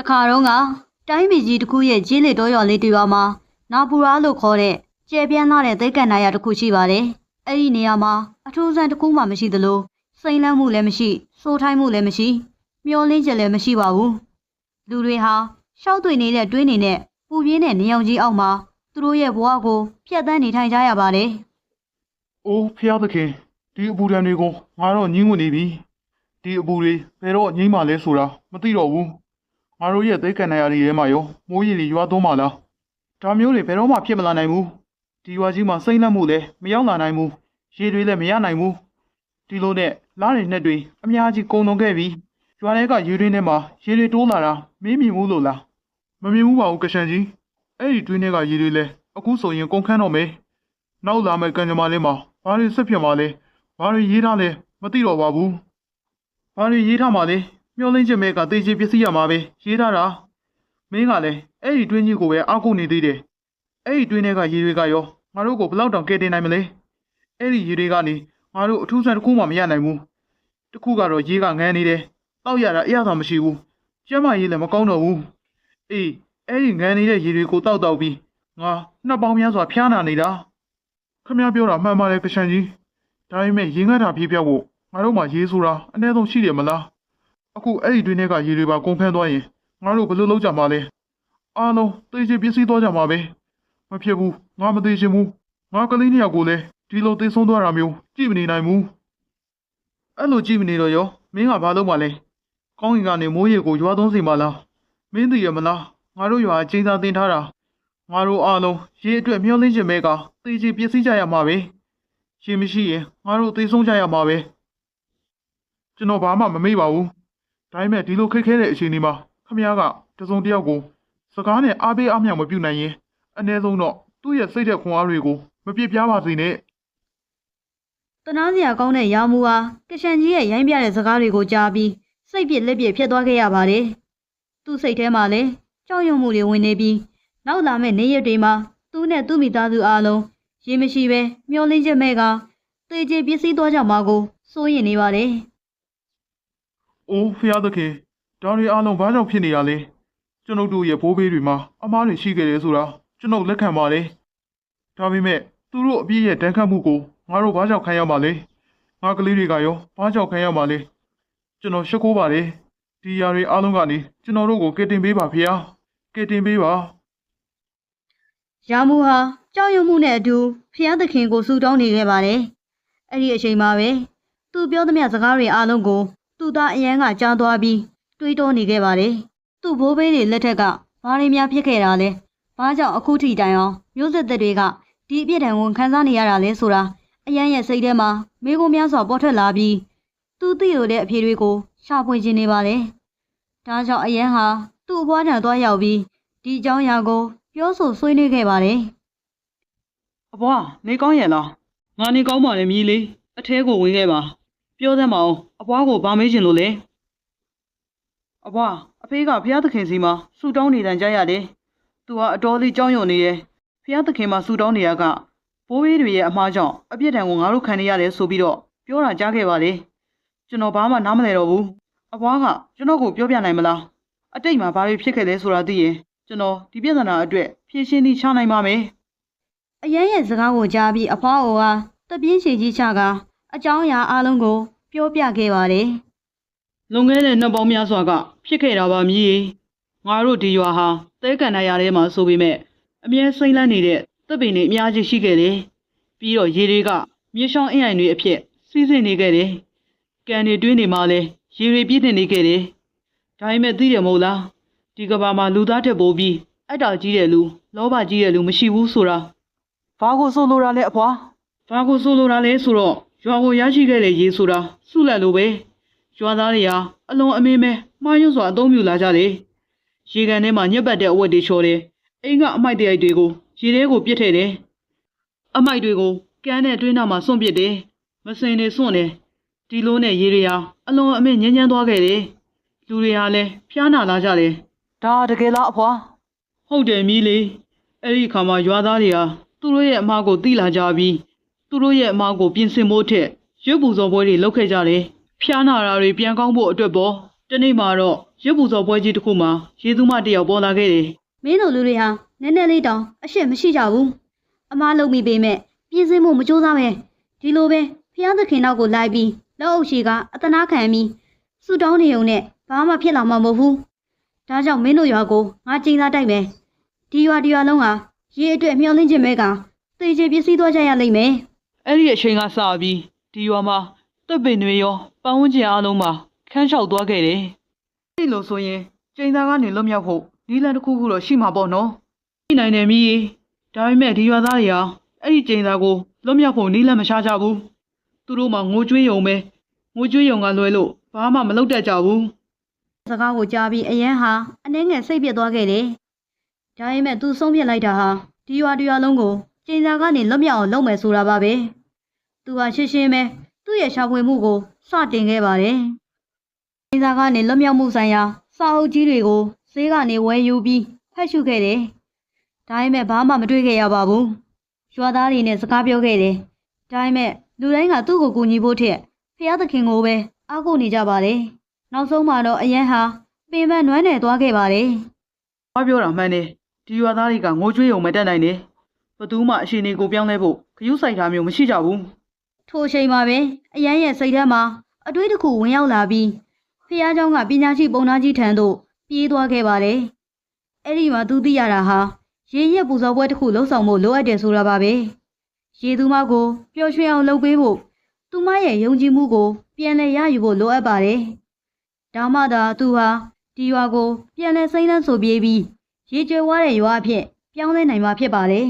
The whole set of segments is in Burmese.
ခါတော့ကတိုင်းပြည်ကြီးတစ်ခုရဲ့ကြီးလေတော်ရွာလေးတွေမှာနာပူရာလို့ခေါ်တဲ့ကျဲပြန်းလာတဲ့သိက္ခာနာရတစ်ခုရှိပါတယ်။အဲ့ဒီနေရာမှာအထူးဆန်းတစ်ခုမှမရှိသလိုစိမ့်လန်းမှုလည်းမရှိစိုးထိုင်းမှုလည်းမရှိမျောလင်းချက်လည်းမရှိပါဘူး။လူတွေဟာရှောက်သွေနေတဲ့တွင်းနေနဲ့ပူပြင်းတဲ့နေအောင်ကြီးအောက်မှာသူတို့ရဲ့ဘဝကိုဖျက်ဆီးနေထိုင်ကြရပါတယ်။အိုးဖျားသခင်ဒီအပူဒဏ်တွေကိုငါတော့ညှင်းဝင်နေပြီ။ဒီအပူတွေဘယ်တော့ငြိမ်းမှလဲဆိုတာမသိတော့ဘူး။ငါတို့ရဲ့သိက္ခာနာရတွေထဲမှာရောမိုးရေတွေရွာသွန်းမှလား။ဒါမျိုးတွေဘယ်တော့မှဖြစ်မလာနိုင်ဘူး။ဒီရွာကြီးမှာစိမ့်လန့်မှုလည်းမရောက်လာနိုင်ဘူး။ရေတွေလည်းမရနိုင်ဘူး။ဒီလိုနဲ့လားတွေနဲ့တွေအများကြီးကုန်သွန်ခဲ့ပြီ။ရွာထဲကရေတွေထဲမှာရေတွေတိုးလာတာမင်းမြင်ဘူးလို့လား။မမြင်ဘူးပါဘူးကရှန်ကြီး။အဲ့ဒီတွင်းထဲကရေတွေလည်းအခုဆိုရင်ကုန်ခန်းတော့မယ်။နောက်လာမယ့်ကံကြမ္မာလေးမှာဘာတွေဆက်ဖြစ်မှာလဲ။ဘာတွေရေးထားလဲမသိတော့ပါဘူး။ဘာတွေရေးထားမှာလဲမျောလင်းချက်မဲကတေချေပစ္စည်းရမှာပဲရေးထားတာမင်းကလည်းအဲ့ဒီတွင်းကြီးကိုပဲအောက်ကုန်နေသေးတယ်အဲ့ဒီတွင်းထဲကရေတွေကရောငါတို့ကိုဘလောက်တောင်ကဲတင်နိုင်မလဲအဲ့ဒီရေတွေကနေငါတို့အထူးဆန်းတစ်ခုမှမရနိုင်ဘူးတစ်ခုကတော့ရေကငန်းနေတယ်တောက်ရတာအရသာမရှိဘူးကျန်းမာရေးလည်းမကောင်းတော့ဘူးအေးအဲ့ဒီငန်းနေတဲ့ရေတွေကိုတောက်ပြီးငါနှစ်ပေါင်းများစွာဖျားနာနေတာခမပြောတာမှန်ပါတယ်ကရှန်ကြီးဒါပေမဲ့ရေငတ်တာပြေးပြောက်ဖို့ငါတို့မှရေဆိုတာအနည်းဆုံးရှိတယ်မလားအခုအဲ့ဒီတွင်းထဲကရေတွေပါကုန်ဖန်းသွားရင်ငါတို့ဘယ်လိုလုပ်ကြမှာလဲအားလုံးသိချင်ပစ္စည်းသွားကြမှာပဲမဖြစ်ဘူးငါမသိချင်ဘူးငါကလေးနှစ်ယောက်ကိုလည်းဒီလိုသိဆုံးသွားတာမျိုးကြည့်မနေနိုင်ဘူးအဲ့လိုကြည့်မနေတော့ရောမင်းကဘာလုပ်မှလဲကောင်းကင်ကနေမိုးရေကိုရွာသွန်းစေမှာလားမင်းသိရမလားငါတို့ရွာအချိန်သာတင်ထားတာငါတို့အားလုံးရေအတွက်မျောလင်းချင်မဲကသိချင်ပစ္စည်းကြရမှာပဲရေမရှိရင်ငါတို့သိဆုံးကြရမှာပဲကျွန်တော်ဘာမှမမေ့ပါဘူးဒါပေမဲ့ဒီလိုခက်ခဲတဲ့အခြေအနေမှာခမည်းကတစုံတစ်ယောက်ကိုစကားနဲ့အားပေးအားမြောက်မပြုနိုင်ရင်အနည်းဆုံးတော့သူ့ရဲ့စိတ်သက်ခွန်အားတွေကိုမပြစ်ပြားပါစေနဲ့တနာစရာကောင်းတဲ့ရာမူဟာကရှန်ကြီးရဲ့ရိုင်းပြတဲ့စကားတွေကိုကြားပြီးစိတ်ပြစ်လက်ပြစ်ဖြစ်သွားခဲ့ရပါတယ်သူ့စိတ်ထဲမှာလည်းကြောက်ရွံ့မှုတွေဝင်နေပြီးနောက်လာမယ့်နေ့ရက်တွေမှာသူနဲ့သူ့မိသားစုအားလုံးရေမရှိပဲမျောလင်းချက်မဲ့ကသေချေပစ္စည်းသွားကြမှာကိုစိုးရိမ်နေပါတယ်အိုးဖျားသခင်ဒါတွေအားလုံးဘာကြောင့်ဖြစ်နေရလဲကျွန်ုပ်တို့ရဲ့ဘိုးဘေးတွေမှာအမားတွေရှိခဲ့တယ်ဆိုတာကျွန်ုပ်လက်ခံပါတယ်ဒါပေမဲ့သူတို့အပြည့်ရဲ့တန်ခတ်မှုကိုငါတို့ဘာကြောင့်ခံရမှာလဲငါကလေးတွေကရောဘာကြောင့်ခံရမှာလဲကျွန်တော်ရှက်ခိုးပါတယ်ဒီຢာတွေအားလုံးကနေကျွန်တော်တို့ကိုကယ်တင်ပေးပါဖျားကယ်တင်ပေးပါရာမူဟာကြောက်ရွံ့မှုနဲ့အတူဖျားသခင်ကိုဆူတောင်းနေခဲ့ပါတယ်အဲ့ဒီအချိန်မှာပဲသူပြောသမျှစကားတွေအားလုံးကိုသူသားအရန်ကကြားသွားပြီးတွေးတောနေခဲ့ပါတယ်။သူ့ဘိုးဘေးတွေလက်ထက်ကဘာတွေများဖြစ်ခဲ့တာလဲ။ဘာကြောင့်အခုထိတိုင်အောင်မျိုးဆက်သက်တွေကဒီအပြစ်ဒဏ်ကိုခံစားနေရတာလဲဆိုတာအရန်ရဲ့စိတ်ထဲမှာမေးခွန်းများစွာပေါ်ထွက်လာပြီးသူသိရတဲ့အဖြေတွေကိုရှာဖွေချင်နေပါလေ။ဒါကြောင့်အရန်ဟာသူ့အဖွားထံသွားရောက်ပြီးဒီအကြောင်းအရာကိုပြောဆိုဆွေးနွေးခဲ့ပါတယ်။အဖွားနေကောင်းရဲ့လား။ငါနေကောင်းပါလေမြည်လေးအထဲကိုဝင်ခဲ့ပါ။ပြောသမ်းမအောင်အဖွားကိုဗာမေးချင်လို့လေအဖွားအဖေကဘုရားသခင်စီမှာဆူတောင်းနေတန်ကြရတယ်သူဟာအတော်လေးကြောက်ရွံ့နေတယ်ဘုရားသခင်မှာဆူတောင်းနေရကဘိုးဘေးတွေရဲ့အမှားကြောင့်အပြစ်ဒဏ်ကိုငါတို့ခံနေရတယ်ဆိုပြီးတော့ပြောတာကြားခဲ့ပါလေကျွန်တော်ဘာမှနားမလည်တော့ဘူးအဖွားကကျွန်တော်ကိုပြောပြနိုင်မလားအတိတ်မှာဘာတွေဖြစ်ခဲ့လဲဆိုတာသိရင်ကျွန်တော်ဒီပြဿနာအတွက်ဖြေရှင်းပြီးချနိုင်ပါမယ်အရန်ရဲ့စကားကိုကြားပြီးအဖွားကတပြင်းချီကြီးချကအကြောင်းအရာအလုံးကိုပြောပြခဲ့ပါတယ်လွန်ခဲ့တဲ့နှစ်ပေါင်းများစွာကဖြစ်ခဲ့တာပါမြည်ငါတို့ဒီရွာဟာသဲကန်နိုင်ရထဲမှာဆိုပေမဲ့အမြဲစိမ့်လန်းနေတဲ့တပ်ပင်တွေအများကြီးရှိခဲ့တယ်ပြီးတော့ရေတွေကမြေရှောင်းအင်းအိုင်တွေအဖြစ်စီးဆင်းနေခဲ့တယ်ကန်တွေတွင်းတွေမှာလည်းရေတွေပြည့်နေခဲ့တယ်ဒါပေမဲ့သိတယ်မဟုတ်လားဒီကဘာမှာလူသားထက်ပိုပြီးအတ္တကြီးတဲ့လူလောဘကြီးတဲ့လူမရှိဘူးဆိုတာဘာကိုဆိုလိုတာလဲအဖွာဘာကိုဆိုလိုတာလဲဆိုတော့ရွာကိုရရှိခဲ့တဲ့ရေဆိုတာစုလက်လိုပဲရွာသားတွေဟာအလွန်အမင်းပဲမှားယွင်းစွာအသုံးပြုလာကြတယ်။ရေကန်ထဲမှာညက်ပတ်တဲ့အဝတ်တွေချော်တယ်။အိမ်ကအမိုက်တရိုက်တွေကိုရေထဲကိုပစ်ထည့်တယ်။အမိုက်တွေကိုကန်းနဲ့တွင်းနာမှာစွန့်ပစ်တယ်။မစင်တွေစွန့်တယ်။ဒီလိုနဲ့ရေတွေဟာအလွန်အမင်းညဉ့်သွားခဲ့တယ်။လူတွေဟာလည်းဖျားနာလာကြတယ်။ဒါတကယ်လားအဖွာဟုတ်တယ်မီးလေး။အဲ့ဒီခါမှာရွာသားတွေဟာသူတို့ရဲ့အမားကိုသိလာကြပြီးသူတို့ရဲ့အမားကိုပြင်ဆင်ဖို့ထက်ရွတ်ပူဇော်ပွဲတွေလုပ်ခဲ့ကြတယ်။ဖျားနာတာတွေပြန်ကောင်းဖို့အတွက်ပေါ့တနေ့မှာတော့ ရစ်ပူစော်ပွဲကြီးတစ်ခုမှာရေသူမတစ်ယောက်ပေါ်လာခဲ့တယ် မင်းတို့လူတွေဟာနည်းနည်းလေးတောင်အရှက်မရှိကြဘူးအမားလုံးမိပေမဲ့ပြင်းစင်းမှုမကြိုးစားပဲဒီလိုပဲဖျားသခင်နောက်ကိုလိုက်ပြီးလက်အုပ်ရှိကအတနာခံပြီးဆူတောင်းနေုံနဲ့ဘာမှဖြစ်လာမှာမဟုတ်ဘူးဒါကြောင့်မင်းတို့ရွာကိုငါချိန်သားတိုက်မယ်ဒီရွာလုံးဟာရေအတွက်မျောလင်းခြင်းပဲကသေချေပစ္စည်းသွားကြရလိမ့်မယ် အဲ့ဒီအချိန်ကစပြီးဒီရွာမှာတပ်ပင်တွေရောပတ်ဝန်းကျင်အားလုံးမှာခန်းလျှောက်သွားခဲ့တယ်ဒီလိုဆိုရင်ကျိန်သားကနေလွတ်မြောက်ဖို့နီးလန်းတစ်ခုခုတော့ရှိမှာပေါ့နော်ရှိနိုင်တယ်မီးဒါပေမဲ့ဒီရွာသားတွေဟာအဲ့ဒီကျိန်သားကိုလွတ်မြောက်ဖို့နီးလန်းမရှားကြဘူးသူတို့မှငိုကြွေးရုံပဲငိုကြွေးရုံကလွယ်လို့ဘာမှမလုပ်တတ်ကြဘူး စကားကိုကြားပြီးအရန်ဟာအနှဲငယ်စိတ်ပြက်သွားခဲ့တယ်ဒါပေမဲ့သူဆုံးဖြတ်လိုက်တာဟာဒီရွာလုံးကိုကျင်းစာကနေလွတ်မြောက်အောင်လုပ်မယ်ဆိုတာပါပဲသူဟာရှင်းရှင်းပဲသူ့ရဲ့ရှာဖွေမှုကိုစတင်ခဲ့ပါတယ်ကျင်းစာကနေလွတ်မြောက်မှုဆိုင်ရာစာအုပ်ကြီးတွေကိုဈေးကနေဝယ်ယူပြီးဖတ်ရှုခဲ့တယ်ဒါပေမဲ့ဘာမှမတွေ့ခဲ့ရပါဘူးရွာသားတွေနဲ့စကားပြောခဲ့တယ်ဒါပေမဲ့လူတိုင်းကသူ့ကိုကူညီဖို့ထက်ဖျားသခင်ကိုပဲအားကိုးနေကြပါတယ်နောက်ဆုံးမှာတော့အရန်ဟာပင်ပန်းနွမ်းနယ်သွားခဲ့ပါတယ်။ဘာပြောတာမှန်တယ်။ဒီရွာသားတွေကငိုကြွေးရုံမတက်နိုင်နဲ့။ဘသူမှအရှင်နေကိုပြောင်းလဲဖို့ခရူးဆိုင်တာမျိုးမရှိကြဘူး။ ထိုအချိန်မှာပဲအရန်ရဲ့စိတ်ထဲမှာအတွေးတစ်ခုဝင်ရောက်လာပြီးဖះเจ้าကပညာရှိပုံနာကြီးထံသို့ပြေးသွားခဲ့ပါတယ်။အဲ့ဒီမှာသူသိရတာဟာရေရက်ပူဇော်ပွဲတစ်ခုလှုပ်ဆောင်ဖို့လိုအပ်တယ်ဆိုတာပါပဲ။ရေသူမကိုပျော်ရွှင်အောင်လုပ်ပေးဖို့သူမရဲ့ယုံကြည်မှုကိုပြန်လည်ရယူဖို့လိုအပ်ပါတယ်။ဒါမှသာသူဟာဒီရွာကိုပြန်လည်စိမ့်လန်းဆိုပြေးပြီးရေကျွဲဝါတဲ့ရွာအဖြစ်ပြောင်းလဲနိုင်မှာဖြစ်ပါတယ်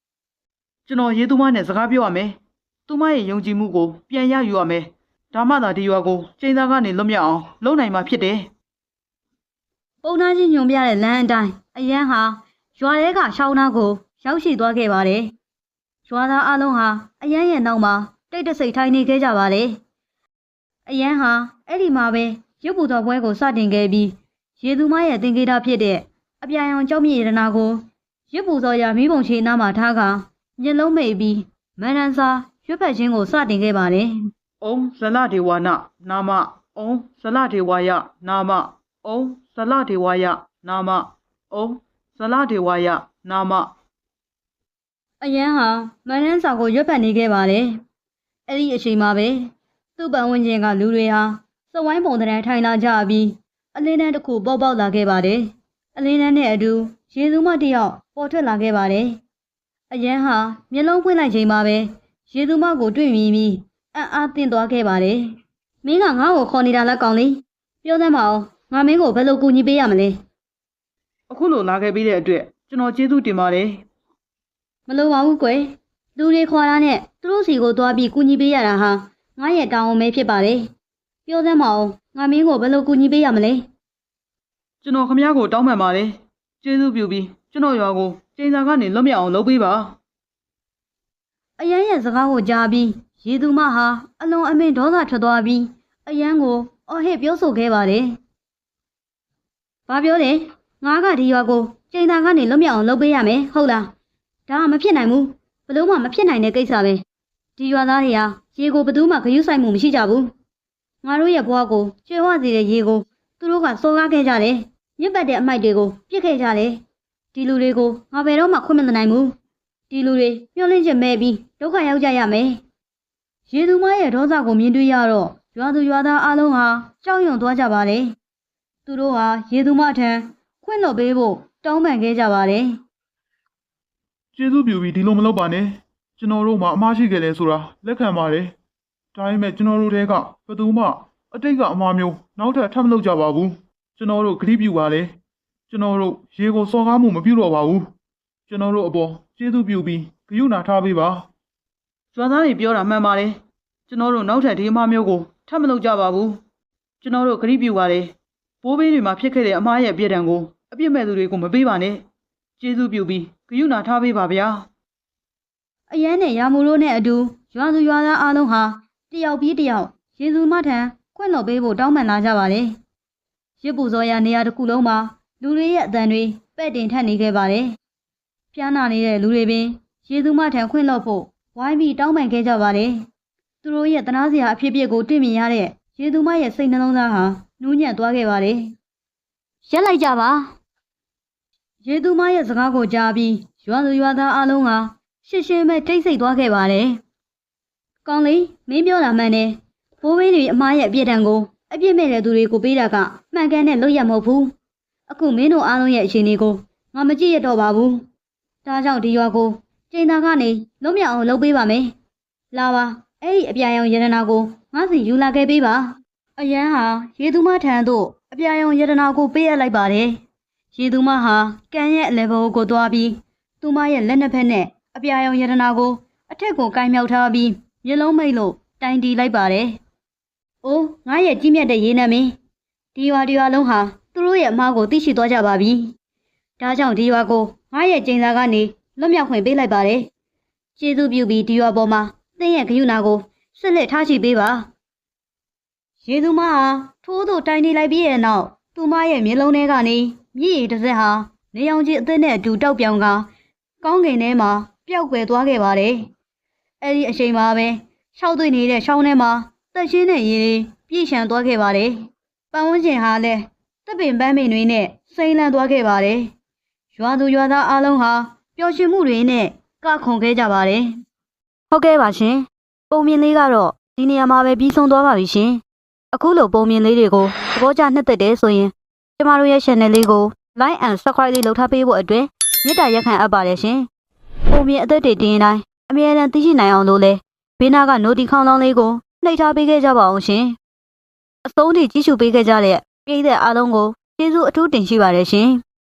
။ ကျွန်တော်ရေသူမနဲ့စကားပြောရမယ်။သူမရဲ့ယုံကြည်မှုကိုပြန်ရယူရမယ်။ဒါမှသာဒီရွာကိုကျင်းသားကနေလွတ်မြောက်အောင်လုပ်နိုင်မှာဖြစ်တယ်။ ပုံနာကြီးညွန်ပြတဲ့လမ်းအတိုင်းအရန်ဟာရွာထဲကရှောင်းနာကိုရောက်ရှိသွားခဲ့ပါတယ်။ရွာသားအလုံးဟာအရန်ရဲ့နောက်မှာတိတ်တဆိတ်ထိုင်နေခဲ့ကြပါတယ်။အရန်ဟာအဲ့ဒီမှာပဲရုပ်ပူတော်ပွဲကိုစတင်ခဲ့ပြီးရေသူမရဲ့သင်္ကေတဖြစ်တဲ့အပြာရောင်ကြောက်မြေရတနာကိုရုပ်ပူတော်ရမိဘုံချေနားမှာထားကမျက်လုံးမိတ်ပြီးမန်ရန်စာရွက်ဖက်ခြင်းကိုစတင်ခဲ့ပါတယ်။ အုံဇလဒေဝနာနာမအုံဇလဒေဝယနာမအုံဇလဒေဝယနာမအုံဇလဒေဝယနာမ အရန်ဟာမန်ရန်စာကိုရွက်ဖက်နေခဲ့ပါတယ်။အဲ့ဒီအချိန်မှာပဲသူ့ပတ်ဝန်းကျင်ကလူတွေဟာစဝိုင်းပုံတန်းထိုင်လာကြပြီးအလင်းတန်းတစ်ခုပေါက်လာခဲ့ပါတယ်။အလင်းတန်းနဲ့အတူရေသူမတစ်ယောက်ပေါ်ထွက်လာခဲ့ပါတယ်။အရန်ဟာမျက်လုံးပွင့်လိုက်ချိန်မှာပဲရေသူမကိုတွေ့မြင်ပြီးအံ့အားသင့်သွားခဲ့ပါတယ်။မင်းကငါ့ကိုခေါ်နေတာလားကောင်လေး။ပြောသမ်းပါအောင်ငါမင်းကိုဘယ်လိုကူညီပေးရမလဲ အခုလိုလာခဲ့ပြီးတဲ့အတွက်ကျွန်တော်ကျေးဇူးတင်ပါတယ် ။မလိုပါဘူးကွယ်။လူတွေခေါ်တာနဲ့သူတို့စီကိုသွားပြီးကူညီပေးရတာဟာငါရဲ့တောင်းဝန်ပဲဖြစ်ပါတယ်။ပြောသမ်းပါအောင်ငါမင်းကိုဘယ်လိုကူညီပေးရမလဲ ကျွန်တော်ခမည်းကိုတောင်းပန်ပါတယ်ကျေးဇူးပြုပြီးကျွန်တော်ရွာကိုကျင်းသားကနေလွတ်မြောက်အောင်လုပ်ပေးပါ အရန်ရဲ့စကားကိုကြားပြီးရေသူမဟာအလွန်အမင်းဒေါသထွက်သွားပြီးအရန်ကိုအော်ဟစ်ပြောဆိုခဲ့ပါတယ်။ဘာပြောလဲငါကဒီရွာကိုကျိန်သာကနေလွတ်မြောက်အောင်လုပ်ပေးရမယ်ဟုတ်လား။ဒါကမဖြစ်နိုင်ဘူးဘလို့မှမဖြစ်နိုင်တဲ့ကိစ္စပဲ။ဒီရွာသားတွေဟာရေကိုဘယ်သူမှဂရုစိုက်မှုမရှိကြဘူး။ငါတို့ရဲ့ဘဝကိုကျွေးဝစေတဲ့ရေကိုသူတို့ကစော်ကားခဲ့ကြတယ်။မြစ်ပတ်တဲ့အမိုက်တွေကိုပြစ်ခဲ့ကြတယ်။ဒီလူတွေကိုငါဘယ်တော့မှခွင့်မနိုင်ဘူး။ဒီလူတွေမျောလင့်ချက်မဲ့ပြီးဒုက္ခရောက်ကြရမယ်။ရေသူမရဲ့ဒေါသကိုမြင်တွေ့ရတော့ရွာသူရွာသားအလုံးဟာကြောက်ရွံ့သွားကြပါတယ်။သူတို့ဟာရေသူမထံခွင့်လွှတ်ပေးဖို့တောင်းပန်ခဲ့ကြပါတယ် ကျေးဇူးပြုပြီးဒီလိုမလုပ်ပါနဲ့ကျွန်တော်တို့မှအမှားရှိခဲ့တယ်ဆိုတာလက်ခံပါတယ်ဒါပေမဲ့ကျွန်တော်တို့တဲကဘယ်သူမှအတိတ်ကအမှားမျိုးနောက်ထပ်ထပ်မလုပ်ကြပါဘူးကျွန်တော်တို့ဂရုပြုပါတယ်ကျွန်တော်တို့ရေကိုစော်ကားမှုမပြုတော့ပါဘူးကျွန်တော်တို့အပေါ်ကျေးဇူးပြုပြီးဂရုဏာထားပေးပါ ရွာသားတွေပြောတာမှန်ပါတယ်ကျွန်တော်တို့နောက်ထပ်ဒီအမှားမျိုးကိုထပ်မလုပ်ကြပါဘူးကျွန်တော်တို့ဂရုပြုပါတယ်ဘိုးဘေးတွေမှာဖြစ်ခဲ့တဲ့အမှားရဲ့အပြစ်ဒဏ်ကိုအပြစ်မဲ့သူတွေကိုမပေးပါနဲ့ကျေးဇူးပြုပြီးဂရုဏာထားပေးပါဗျာ ။အရန်နဲ့ရာမူတို့နဲ့အတူရွာသူရွာသားအလုံးဟာတယောက်ပြီးတယောက်ရေသူမထံခွင့်လွှတ်ပေးဖို့တောင်းပန်လာကြပါတယ်။ရစ်ပူဇော်ရနေရာတစ်ခုလုံးမှာလူတွေရဲ့အသံတွေပဲ့တင်ထက်နေခဲ့ပါတယ်။ပြားနာနေတဲ့လူတွေပင်ရေသူမထံခွင့်လွှတ်ဖို့ဝိုင်းပြီးတောင်းပန်ခဲ့ကြပါတယ်။သူတို့ရဲ့တနာစရာအဖြစ်အပျက်ကိုတွေ့မြင်ရတဲ့ရေသူမရဲ့စိတ်နှလုံးသားဟာ နူးညံ့သွားခဲ့ပါတယ်။ရက်လိုက်ကြပါ။ရေသူမရဲ့စကားကိုကြားပြီးရွာသူရွာသားအလုံးကရှင်းရှင်းပဲတိတ်ဆိတ်သွားခဲ့ပါတယ်။ကောင်းလေးမင်းပြောတာမှန်တယ်။ဘိုးဘေးတွေအမားရဲ့အပြစ်ဒဏ်ကိုအပြစ်မဲ့တဲ့သူတွေကိုပေးတာကမှန်ကန်တဲ့လုပ်ရမဟုတ်ဘူး။အခုမင်းတို့အားလုံးရဲ့အခြေအနေကိုငါမကြည့်ရတော့ပါဘူး။ဒါကြောင့်ဒီရွာကိုကျင်းသားကနေလုံးမြောက်အောင်လုပ်ပေးပါမယ်။လာပါအဲ့ဒီအပြာရောင်ရတနာကိုငါစီယူလာခဲ့ပေးပါ။အရန်ဟာရေသူမထံသို့အပြာရောင်ရတနာကိုပေးအပ်လိုက်ပါတယ်။ရေသူမဟာကန်ရဲ့အလဲဘောကိုသွားပြီးသူမရဲ့လက်နှစ်ဖက်နဲ့အပြာရောင်ရတနာကိုအထက်ကိုကိုင်းမြောက်ထားပြီးမျက်လုံးမိတ်လို့တိုင်တီလိုက်ပါတယ်။အိုးငါရဲ့ကြီးမြတ်တဲ့ရေနံမင်းဒီရွာလုံးဟာသူတို့ရဲ့အမားကိုသိရှိသွားကြပါပြီ။ဒါကြောင့်ဒီရွာကိုငါရဲ့ကျင်းသားကနေလွတ်မြောက်ခွင့်ပေးလိုက်ပါတယ်။ကျေးဇူးပြုပြီးဒီရွာပေါ်မှာသင်ရဲ့ဂရုဏာကိုဆက်လက်ထားရှိပေးပါ။ရေသူမဟာထိုးသို့တိုင်နေလိုက်ပြီးရဲ့နောက်သူမရဲ့မျက်လုံးထဲကနေမြည်ရည်တစ်စက်ဟာနေအောင်ကြီးအသက်နဲ့အတူတောက်ပြောင်ကကောင်းကင်ထဲမှာပျောက်ကွယ်သွားခဲ့ပါတယ်။အဲဒီအချိန်မှာပဲရှောက်သွေ့နေတဲ့ရှောင်းထဲမှာသက်ရှင်းတဲ့ရေတွေပြည့်ရှံသွားခဲ့ပါတယ်။ပတ်ဝန်းကျင်ဟာလည်းတပ်ပင်ပန်းပင်တွေနဲ့စိမ့်လန်းသွားခဲ့ပါတယ်။ရွာသူရွာသားအလုံးဟာပျော်ရွှင်မှုတွေနဲ့ကခုန်ခဲ့ကြပါတယ်။ဟုတ်ကဲ့ပါရှင်။ပုံမြင်လေးကတော့ဒီနေရာမှာပဲပြီးဆုံးသွားပါပြီရှင်။အခုလိုပုံမြင်လေးတွေကိုသဘောကျနှစ်သက်တယ်ဆိုရင်ကျမတို့ရဲ့ channel လေးကို like and subscribe လေးလုပ်ထားပေးဖို့အတွက်မေတ္တာရက်ခံအပ်ပါတယ်ရှင်။ပုံမြင်အသက်တွေတင်တိုင်းအမြဲတမ်းသိရှိနိုင်အောင်လို့လဲဘေးနားက notification ခေါင်းလောင်းလေးကိုနှိပ်ထားပေးခဲ့ကြပါအောင်ရှင်။အဆုံးထိကြည့်ရှုပေးခဲ့ကြတဲ့ပရိသတ်အားလုံးကိုကျေးဇူးအထူးတင်ရှိပါတယ်ရှင်။